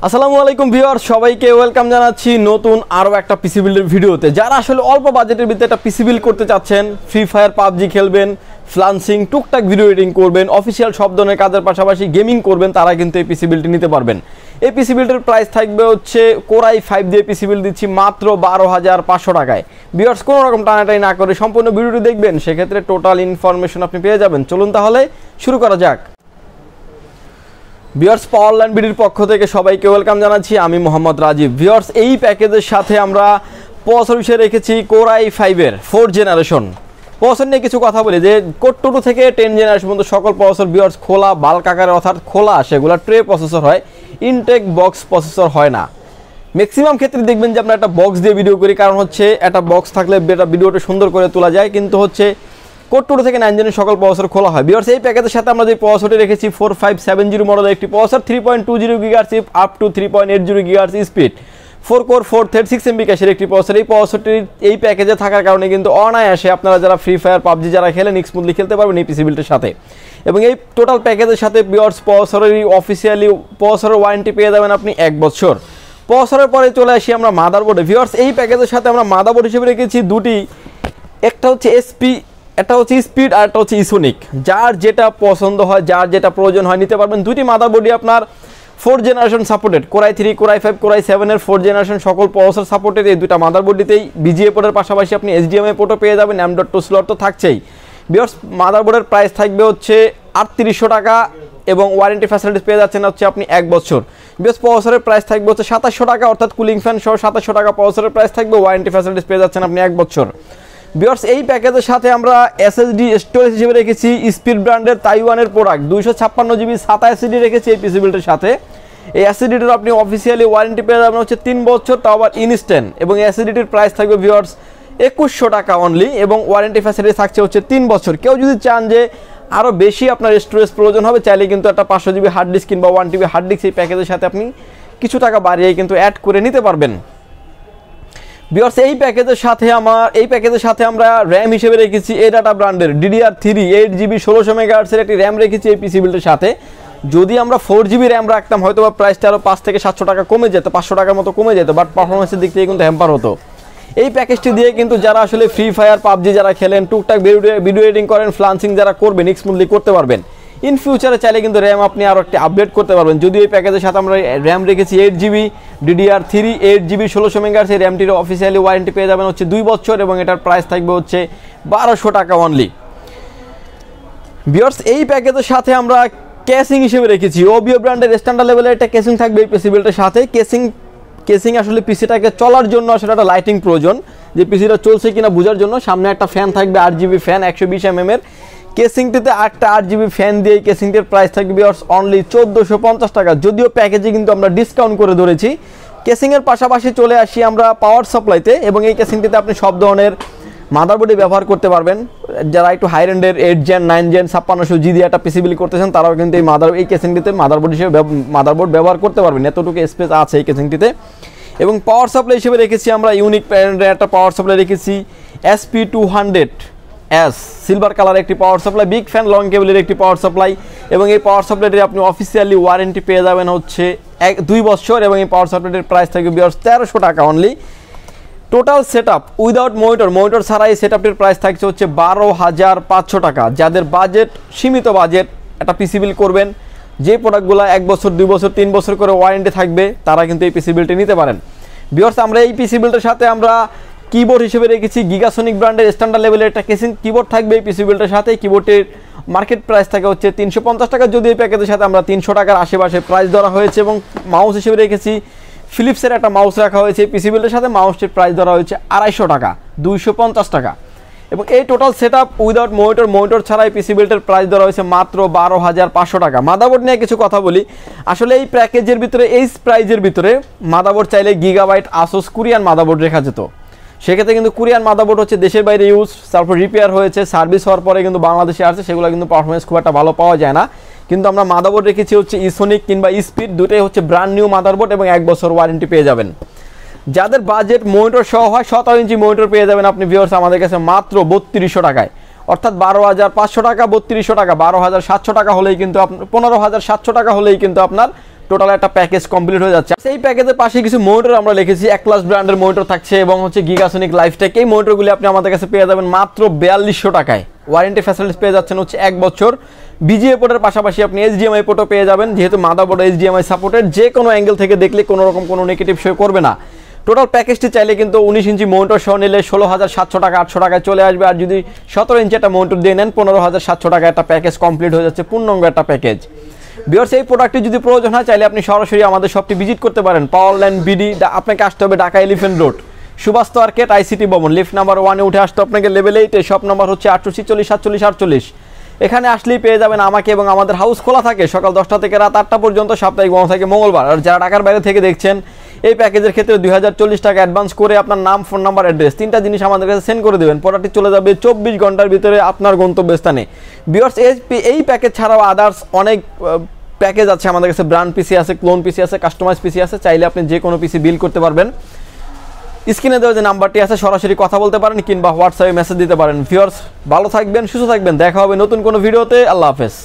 আসসালামু আলাইকুম ভিউয়ার্স, সবাইকে ওয়েলকাম জানাচ্ছি নতুন আরও একটা পিসি বিল্ডের ভিডিওতে। যারা আসলে অল্প বাজেটের ভিতরে একটা পিসি বিল্ড করতে চাচ্ছেন, ফ্রি ফায়ার পাবজি খেলবেন, ফ্লান্সিং, টুকটাক ভিডিও এডিটিং করবেন, অফিসিয়াল সব ধরনের কাজের পাশাপাশি গেমিং করবেন, তারা কিন্তু এই পিসি বিল্ডটি নিতে পারবেন। এই পিসি বিল্ডের প্রাইস থাকবে হচ্ছে কোরাই 5 দিয়ে পিসি বিল্ড দিচ্ছি মাত্র 12,500 টাকায়। ভিউয়ার্স, কোনো রকম টানাটানি না করে সম্পূর্ণ ভিডিওটি দেখবেন, সেক্ষেত্রে টোটাল ইনফরমেশন আপনি পেয়ে যাবেন। চলুন তাহলে শুরু করা যাক। ভিউয়ার্স, পাওয়ারল্যান্ড বিডির পক্ষ থেকে সবাইকে ওয়েলকাম জানাচ্ছি, আমি মোহাম্মদ রাজীব। ভিউয়ার্স, এই প্যাকেজের সাথে আমরা প্রসেসর হিসেবে রেখেছি কোরাই 5-এর 4th জেনারেশন প্রসেসর নিয়ে কিছু কথা বলি। যে কোর 2 থেকে 10 জেনারেশন পর্যন্ত সকল প্রসেসর ভিউয়ার্স খোলা বাল্ক আকারে, অর্থাৎ খোলা সেগুলো ট্রে প্রসেসর হয়, ইনটেক বক্স প্রসেসর হয় না। ম্যাক্সিমাম ক্ষেত্রে দেখবেন যে আমরা একটা বক্স দিয়ে ভিডিও করি, কারণ হচ্ছে একটা বক্স থাকলে ভিডিওটা সুন্দর করে তোলা যায়, কিন্তু হচ্ছে কোর 2 থেকে 9 জেনের সকল প্রসেসর খোলা হয়। ভিউয়ার্স, এই প্যাকেজের সাথে আমরা যে প্রসেসরটি রেখেছি 4570 মডেলের একটি processor, 3.20 GHz up to 3.80 GHz speed, 4 core 4 thread 6 MB ক্যাশের একটি প্রসেসর। এই প্রসেসরটি এই প্যাকেজে থাকার কারণে কিন্তু অনায়াসে আপনারা যারা ফ্রি ফায়ার পাবজি যারা খেলেন স্মুথলি খেলতে পারবেন এই পিসি বিল্ডের সাথে। এবং এই টোটাল প্যাকেজের সাথে ভিউয়ার্স প্রসেসরের অফিসিয়ালি প্রসেসরের ওয়ারেন্টি পেয়ে যাবেন আপনি 1 বছর। প্রসেসরের পরে চলে আসি আমরা মাদারবোর্ডে। ভিউয়ার্স, এই প্যাকেজের সাথে আমরা মাদারবোর্ড হিসেবে রেখেছি দুটি, একটা হচ্ছে এসপি, এটা হচ্ছে স্পিড, আর একটা হচ্ছে ইসোনিক। যার যেটা পছন্দ হয়, যার যেটা প্রয়োজন হয় নিতে পারবেন। দুটি মাদারবোর্ডই আপনার 4th generation supported, core i 3, core i 5, core i 7-এর 4th জেনারেশন সকল প্রসেসর সাপোর্টেড। এই দুটা মাদারবোর্ডটিতেই বিজিএ পোর্টের পাশাপাশি আপনি এইচডিএমআই পোর্টও পেয়ে যাবেন, M.2 স্লট তো থাকছেই। ভিউয়ার্স, মাদারবোর্ডের প্রাইস থাকবে হচ্ছে 3800 টাকা এবং ওয়ারেন্টি ফ্যাসিলিটিস পেয়ে যাচ্ছেন হচ্ছে আপনি 1 বছর। ভিউয়ার্স, প্রসেসরের প্রাইস থাকবে হচ্ছে 2700 টাকা, অর্থাৎ কুলিং ফ্যান সহ 2700 টাকা প্রসেসরের প্রাইস থাকবে, ওয়ারেন্টি ফ্যাসিলিটিস পেয়ে যাচ্ছেন আপনি 1 বছর। ভিউয়ার্স, এই প্যাকেজের সাথে আমরা এসএসডি স্টোরেজ হিসেবে রেখেছি স্পিড ব্র্যান্ডের তাইওয়ানের প্রোডাক্ট 256 জিবি SATA এসএসডি রেখেছি এই পিসি বিল্ডের সাথে। এই এসএসডিটির আপনি অফিসিয়ালি ওয়ারেন্টি পেয়ে যাবেন হচ্ছে 3 বছর, তাও আবার ইনস্ট্যান্ট। এবং এই এসএসডিটির প্রাইস থাকবে ভিউয়ার্স 2100 টাকা অনলি, এবং ওয়ারেন্টি ফ্যাসিলিটি থাকছে হচ্ছে 3 বছর। কেউ যদি চান যে আরও বেশি আপনার স্টোরেজ প্রয়োজন হবে, চাইলে কিন্তু একটা 500 জিবি হার্ড ডিস্ক কিংবা 1 TB হার্ড ডিস্ক এই প্যাকেজের সাথে আপনি কিছু টাকা বাড়িয়ে কিন্তু অ্যাড করে নিতে পারবেন। ভিউয়ার্স, এই প্যাকেজের সাথে আমরা র্যাম হিসেবে রেখেছি এডাটা ব্র্যান্ডের DDR3 8GB 1600 মেগাহার্টজের একটি র্যাম রেখেছি এই পিসি বিল্ডের সাথে। যদি আমরা 4GB র্যাম রাখতাম হয়তো বা প্রাইসটা আরও 5 থেকে 700 টাকা কমে যেত, 500 টাকার মতো কমে যেত, বাট পারফরমেন্সের দিক থেকে কিন্তু হ্যাম্পার হতো। এই প্যাকেজটি দিয়ে কিন্তু যারা আসলে ফ্রি ফায়ার পাবজি যারা খেলেন, টুকটাক ভিডিও এডিটিং করেন, ফ্লান্সিং যারা করবেন স্মুথলি করতে পারবেন। ইন ফিউচারে চাইলে কিন্তু র্যাম আপনি আরও একটি আপডেট করতে পারবেন। যদিও এই প্যাকেজের সাথে আমরা র্যাম রেখেছি 8GB DDR3 8GB 1600 মেগাহার্টজ। এই র্যামটির অফিসিয়ালি ওয়ারেন্টি পেয়ে যাবেন হচ্ছে 2 বছর, এবং এটার প্রাইস থাকবে হচ্ছে 1200 টাকা অনলি। ভিউয়ার্স, এই প্যাকেজের সাথে আমরা কেসিং হিসেবে রেখেছি ওবিও ব্র্যান্ডের স্ট্যান্ডার্ড লেভেলের একটা কেসিং থাকবে এই পিসি বিল্ডের সাথে। কেসিং আসলে পিসিটাকে চলার জন্য আসলে একটা লাইটিং প্রয়োজন, যে পিসিটা চলছে কিনা বোঝার জন্য। সামনে একটা ফ্যান থাকবে 8GB ফ্যান 120 mm এর। কেসিংটিতে 8টা 8GB ফ্যান দিয়ে কেসিংটির প্রাইস থাকবে অনলি 1450 টাকা। যদিও প্যাকেজে কিন্তু আমরা ডিসকাউন্ট করে ধরেছি। কেসিংয়ের পাশাপাশি চলে আসি আমরা পাওয়ার সাপ্লাইতে, এবং এই কেসিংটিতে আপনি সব ধরনের মাদারবোর্ডে ব্যবহার করতে পারবেন। যারা একটু হাই রেন্ডের 8 জেন 9 জেন 5600G দিয়ে একটা পিসি বিল্ড করতেছেন, তারাও কিন্তু এই কেসিংটিতে মাদারবোর্ড ব্যবহার করতে পারবেন, এতটুকু স্পেস আছে এই কেসিংটিতে। এবং পাওয়ার সাপ্লাই হিসেবে রেখেছি আমরা ইউনিক ব্র্যান্ডের একটা পাওয়ার সাপ্লাই রেখেছি SP200S সিলভার কালার একটি power supply, big fan long কেবলের একটি পাওয়ার সাপ্লাই। এবং এই পাওয়ার সাপ্লাইটি আপনি অফিসিয়ালি ওয়ারেন্টি পেয়ে যাবেন হচ্ছে 2 বছর, এবং এই পাওয়ার সাপ্লাইটির প্রাইস থাকবে 1300 টাকা only. Total setup without monitor ছাড়া এই সেটআপটির প্রাইস থাকছে হচ্ছে 12,500 টাকা। যাদের বাজেট সীমিত বাজেট, একটা পিসি বিল্ড করবেন, যে প্রোডাক্টগুলো 1 বছর 2 বছর 3 বছর করে ওয়ারেন্টি থাকবে, তারা কিন্তু এই পিসি বিল্ডটি নিতে পারেন। ভিউয়ার্স, আমরা এই পিসি বিল্ডের সাথে আমরা কিবোর্ড হিসেবে রেখেছি গিগাসনিক ব্র্যান্ডের স্ট্যান্ডার্ড লেভেলের একটা কেসিং কিবোর্ড থাকবে এই পিসি বিল্ডের সাথে। কিবোর্ডটির মার্কেট প্রাইস থাকে হচ্ছে 350 টাকা, যদি এই প্যাকেজের সাথে আমরা 300 টাকার আশেপাশে প্রাইস ধরা হয়েছে। এবং মাউস হিসেবে রেখেছি ফিলিপসের একটা মাউস রাখা হয়েছে এই পিসি বিল্ডের সাথে। মাউসটির প্রাইস ধরা হয়েছে 250 টাকা, 250 টাকা। এবং এই টোটাল সেটআপ উইদাউট মনিটর ছাড়া এই পিসি বিল্ডের প্রাইস ধরা হয়েছে মাত্র 12,500 টাকা। মাদারবোর্ড নিয়ে কিছু কথা বলি। আসলে এই প্যাকেজের ভিতরে, এই প্রাইজের ভিতরে মাদারবোর্ড চাইলে গিগাবাইট আসুস কোরিয়ান মাদারবোর্ড রেখা যেত। সেক্ষেত্রে কিন্তু কোরিয়ান মাদারবোর্ড হচ্ছে দেশের বাইরে ইউজ, তারপর রিপেয়ার হয়েছে, সার্ভিস হওয়ার পরে কিন্তু বাংলাদেশে আসছে, সেগুলো কিন্তু পারফরমেন্স খুব একটা ভালো পাওয়া যায় না। কিন্তু আমরা মাদারবোর্ড রেখেছি হচ্ছে ইসোনিক কিংবা স্পিড, দুটোই হচ্ছে ব্র্যান্ড নিউ মাদারবোর্ড, এবং 1 বছর ওয়ারেন্টি পেয়ে যাবেন। যাদের বাজেট মনিটর সহ হয় 17 ইঞ্চি মনিটর পেয়ে যাবেন আপনি ভিউয়ার্স আমাদের কাছে মাত্র 3200 টাকায়। অর্থাৎ 12,500 টাকা 3200 টাকা 12,700 টাকা হলেই কিন্তু 15,700 টাকা হলেই কিন্তু আপনার টোটাল একটা প্যাকেজ কমপ্লিট হয়ে যাচ্ছে। সেই প্যাকেজের পাশে কিছু মনিটর আমরা লিখেছি, একপ্লাস ব্র্যান্ডের মনিটর থাকছে এবং হচ্ছে গিগাসনিক লাইফটেক। এই মনিটরগুলি আপনি আমাদের কাছে পেয়ে যাবেন মাত্র 4200 টাকায়। ওয়ারেন্টি ফ্যাসিলিটিস পেয়ে যাচ্ছেন হচ্ছে 1 বছর। বিজিএ পোর্টের পাশাপাশি আপনি এইচডিএমআই পোর্টও পেয়ে যাবেন, যেহেতু মাদারবোর্ড এইচডিএমআই সাপোর্টেড, যে কোনো অ্যাঙ্গেল থেকে দেখলে কোনো রকম কোনো নেগেটিভ শো করবে না। টোটাল প্যাকেজটি চাইলে কিন্তু 19 ইঞ্চি মনিটর সহ নিলে 16,700 টাকা 800 টাকায় চলে আসবে। আর যদি 17 ইঞ্চি একটা মনিটর দিয়ে নেন 15,700 টাকা একটা প্যাকেজ কমপ্লিট হয়ে যাচ্ছে, পূর্ণাঙ্গ একটা প্যাকেজ। ভিউয়ার্স, এই প্রোডাক্টটি যদি প্রয়োজন হয় চাইলে আপনি সরাসরি আমাদের শপটি ভিজিট করতে পারেন। পাওয়ারল্যান্ড বিডি, আপনাকে আসতে হবে Dhaka Elephant Road, Subhash Arcade, ICT ভবন, লিফট নাম্বার 1-এ উঠে আসতে আপনাকে লেভেল 8-এ। শপ নাম্বার হচ্ছে 846-47-48। এখানে আসলেই পেয়ে যাবেন আমাকে, এবং আমাদের হাউস খোলা থাকে সকাল 10টা থেকে রাত 8টা পর্যন্ত, সাপ্তাহিক বন্ধ থাকে মঙ্গলবার। আর যারা ঢাকার বাইরে থেকে দেখছেন, এই প্যাকেজের ক্ষেত্রে 2040 টাকা অ্যাডভান্স করে আপনার নাম, ফোন নাম্বার, অ্যাড্রেস 3টা জিনিস আমাদের কাছে সেন্ড করে দেবেন। প্রোডাক্টটি চলে যাবে 24 ঘন্টার ভিতরে আপনার গন্তব্যস্থানে। ভিউয়ার্স, এই প্যাকেজ ছাড়াও আদার্স অনেক প্যাকেজ আছে আমাদের কাছে। ব্র্যান্ড পিসি আছে, ক্লোন পিসি আছে, কাস্টমাইজ পিসি আছে। চাইলে আপনি যে কোনো পিসি বিল করতে পারবেন। স্ক্রিনে দেওয়া যে নাম্বারটি আছে সরাসরি কথা বলতে পারেন কিংবা হোয়াটসঅ্যাপে মেসেজ দিতে পারেন। ভিউয়ার্স, ভালো থাকবেন, সুস্থ থাকবেন, দেখা হবে নতুন কোনো ভিডিওতে। আল্লাহ হাফেজ।